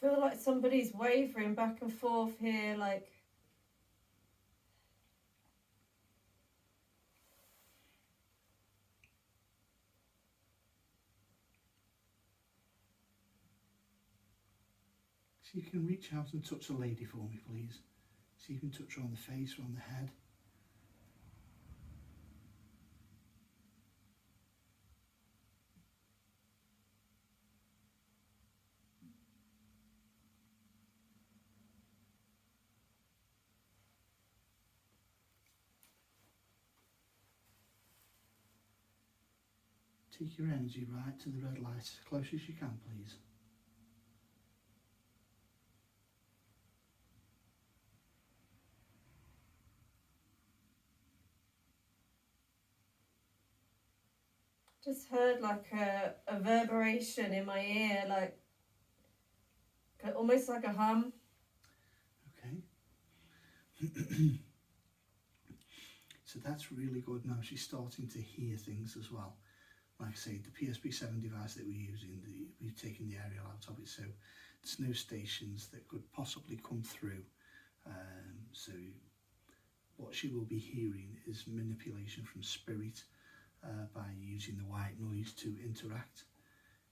Speaker 2: I feel like somebody's wavering back and forth here, like.
Speaker 4: So you can reach out and touch the lady for me, please. So you can touch her on the face or on the head. Take your energy right to the red light as close as you can, please.
Speaker 2: Just heard like a reverberation in my ear, like Almost like a hum.
Speaker 4: Okay. So that's really good. Now she's starting to hear things as well. Like I say, the PSP7 device that we're using, we've taken the aerial out of it, so there's no stations that could possibly come through. So what she will be hearing is manipulation from spirit by using the white noise to interact.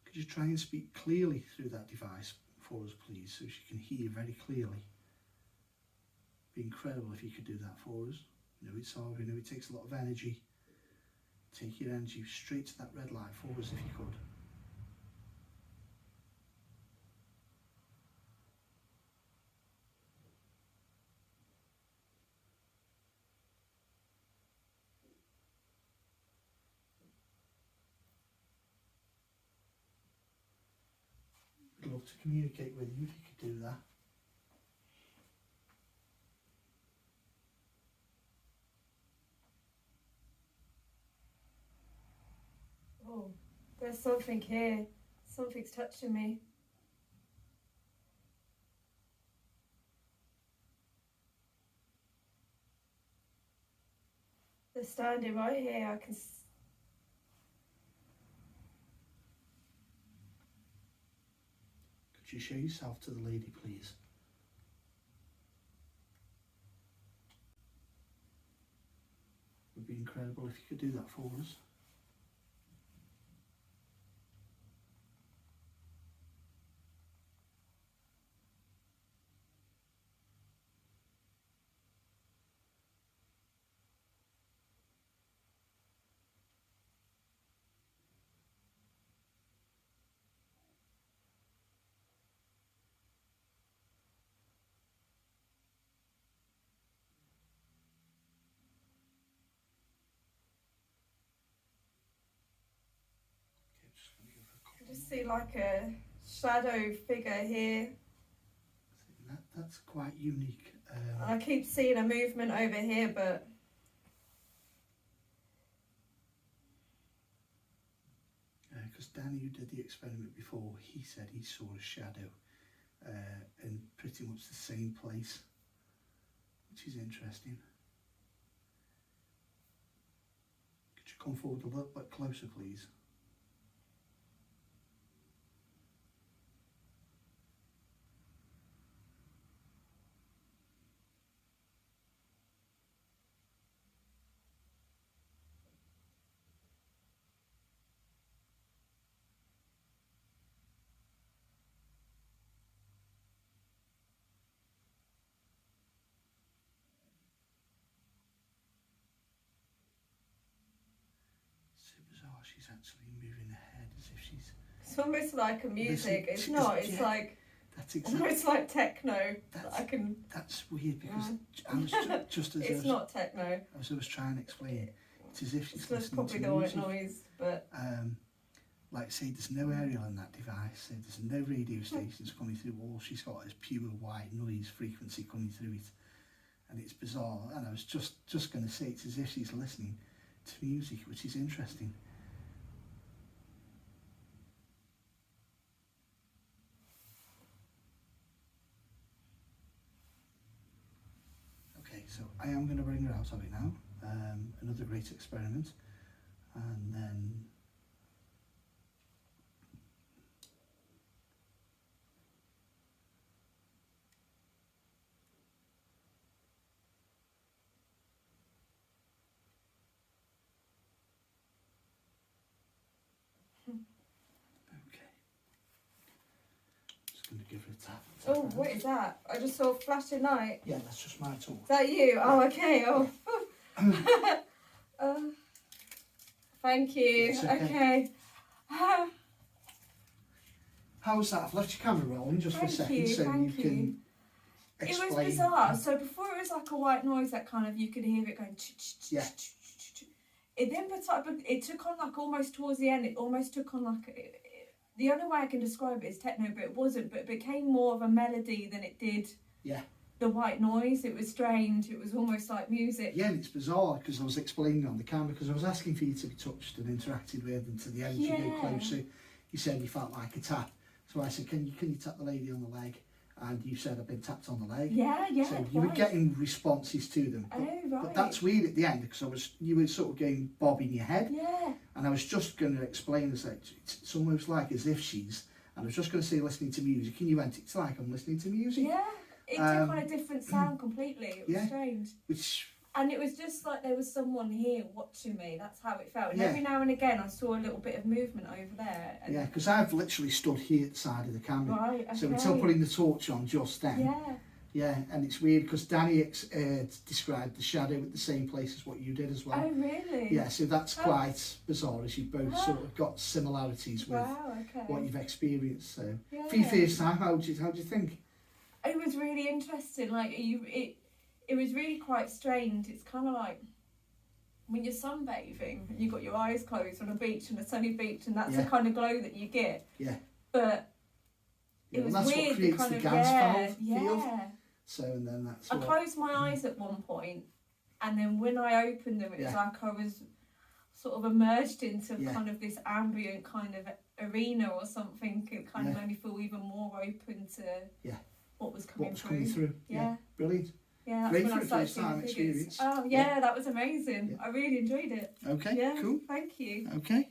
Speaker 4: Could you try and speak clearly through that device for us, please, so she can hear very clearly? It'd be incredible if you could do that for us. You know, it's hard, you know, it takes a lot of energy. Take your energy straight to that red light for us if you could. I'd love to communicate with you if you could do that.
Speaker 2: Oh, there's something here. Something's touching me. They're standing right here. I can.
Speaker 4: Could you show yourself to the lady, please? It would be incredible if you could do that for us. Okay, just going to give her a
Speaker 2: I
Speaker 4: couple
Speaker 2: just see like a shadow figure here.
Speaker 4: That's quite unique.
Speaker 2: I keep seeing a movement over here, but
Speaker 4: Because Danny, who did the experiment before, he said he saw a shadow in pretty much the same place, which is interesting. Could you come forward a little bit closer, please? So bizarre, she's actually moving her head as if she's...
Speaker 2: it's almost like a music.
Speaker 4: Listen,
Speaker 2: It's not. It's
Speaker 4: yeah,
Speaker 2: like
Speaker 4: that's exactly...
Speaker 2: almost like techno.
Speaker 4: That's,
Speaker 2: I can.
Speaker 4: that's weird because
Speaker 2: Yeah.
Speaker 4: I was just as
Speaker 2: It's not techno.
Speaker 4: I was trying to explain, it's as if she's
Speaker 2: That's
Speaker 4: listening
Speaker 2: probably
Speaker 4: to
Speaker 2: the white
Speaker 4: music.
Speaker 2: noise, but
Speaker 4: Like say, there's no aerial in that device, so there's no radio stations coming through. All she's got is pure white noise frequency coming through it, and it's bizarre. And I was just going to say, it's as if she's listening to music, which is interesting. Okay, so I am going to bring her out of it now. Another great experiment, and then. Okay. Just going to give her a tap.
Speaker 2: oh, what is that? I just saw a flashing light.
Speaker 4: Yeah, that's just my tool.
Speaker 2: Is that you? Oh, okay. Oh. Thank you.
Speaker 4: It's okay.
Speaker 2: Okay.
Speaker 4: How's that? I've left your camera rolling just for a
Speaker 2: Thank
Speaker 4: second
Speaker 2: you,
Speaker 4: so you
Speaker 2: thank
Speaker 4: can
Speaker 2: you. It
Speaker 4: explain.
Speaker 2: was bizarre. So before it was like a white noise that kind of, you could hear it going.
Speaker 4: Yeah.
Speaker 2: It then it took on like almost towards the end. It almost took on like the only way I can describe it is techno, but it wasn't. But it became more of a melody than it did.
Speaker 4: Yeah.
Speaker 2: The white noise. It was strange. It was almost like music.
Speaker 4: Yeah, and it's bizarre because I was explaining on the camera because I was asking for you to be touched and interacted with and to the end you go
Speaker 2: Yeah.
Speaker 4: closer. You said you felt like a tap. So I said, can you tap the lady on the leg? And you said, I've been tapped on the leg.
Speaker 2: Yeah, yeah.
Speaker 4: So you were getting responses to them. But,
Speaker 2: Oh, right.
Speaker 4: but that's weird at the end, because you were sort of going bobbing your head.
Speaker 2: Yeah.
Speaker 4: And I was just going to explain this, like, it's almost like as if she's, and I was just going to say listening to music, and you went, it's like I'm listening to music.
Speaker 2: Yeah. It took on a different sound completely. It was
Speaker 4: yeah.
Speaker 2: strange.
Speaker 4: Which...
Speaker 2: And it was just like there was someone here watching me. That's how it felt. And
Speaker 4: Yeah.
Speaker 2: every now and again I saw a little bit of movement over there. And
Speaker 4: Yeah, because I've literally stood here at the side of the camera.
Speaker 2: Right, okay.
Speaker 4: So until putting the torch on just then.
Speaker 2: Yeah.
Speaker 4: Yeah, and it's weird because Danny described the shadow at the same place as what you did as well.
Speaker 2: Oh, really?
Speaker 4: Yeah, so that's quite bizarre, as you've both sort of got similarities with what you've experienced. So,
Speaker 2: Yeah.
Speaker 4: for your first time, how do you think?
Speaker 2: It was really interesting. Like it was really quite strange. It's kind of like when you're sunbathing and you've got your eyes closed on a beach, and a sunny beach, and that's the kind of glow that you get.
Speaker 4: Yeah.
Speaker 2: But
Speaker 4: Yeah,
Speaker 2: it was
Speaker 4: well, that's
Speaker 2: weird.
Speaker 4: what creates
Speaker 2: kind
Speaker 4: the
Speaker 2: of,
Speaker 4: Gans field.
Speaker 2: yeah.
Speaker 4: So, and then that's
Speaker 2: I
Speaker 4: what...
Speaker 2: closed my eyes at one point, and then when I opened them, it was like I was sort of immersed into kind of this ambient kind of arena or something. It kind of made me feel even more open to what was coming through. Yeah.
Speaker 4: Brilliant.
Speaker 2: Yeah, that's
Speaker 4: Great
Speaker 2: when
Speaker 4: for
Speaker 2: I
Speaker 4: a
Speaker 2: started
Speaker 4: first time
Speaker 2: seeing figures.
Speaker 4: experience.
Speaker 2: Oh yeah, that was amazing. I really enjoyed it.
Speaker 4: Okay,
Speaker 2: Yeah,
Speaker 4: cool.
Speaker 2: Thank you.
Speaker 4: Okay.